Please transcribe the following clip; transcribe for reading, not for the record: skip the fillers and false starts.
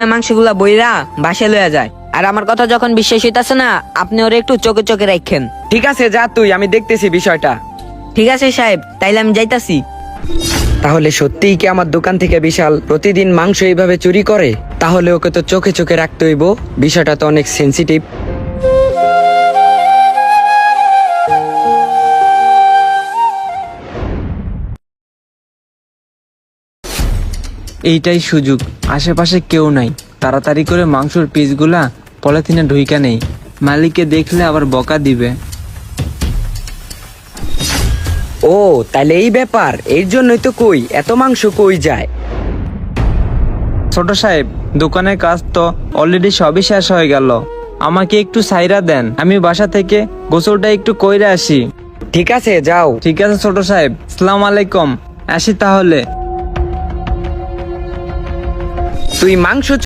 মাংসগুলা বইরা বাসায় লইয়া যায়। আর আমার কথা যখন বিশ্বাস হইতাছে না, আপনি ওরে একটু চোখে চোখে রাখেন। ঠিক আছে, যা তুই, আমি দেখতেছি বিষয়টা। ঠিক আছে সাহেব, তাইলে আমি যাইতাছি। তাহলে সত্যিই কি আমার দোকান থেকে বিশাল প্রতিদিন মাংস এইভাবে চুরি করে? তাহলে ওকে তো চোখে চোখে রাখতে হইব, বিষয়টা তো অনেক সেন্সিটিভ। এইটাই সুযোগ, আশেপাশে কেউ নাই, তাড়াতাড়ি করে মাংসর পিসগুলা পলিথিনে ঢুইকা নেই, মালিককে দেখলে আবার বকা দিবে। ও তাহলে এই ব্যাপার, এর জন্যই তো কই এত মাংস কই যায়। ছোট সাহেব, দোকানের কাজ তো অলরেডি সবই শেষ হয়ে গেল, আমাকে একটু সাইরা দেন, আমি বাসা থেকে গোসলটা একটু কইরা আসি। ঠিক আছে, যাও। ঠিক আছে ছোট সাহেব, আসসালামু আলাইকুম, আসি তাহলে। তুই মাংস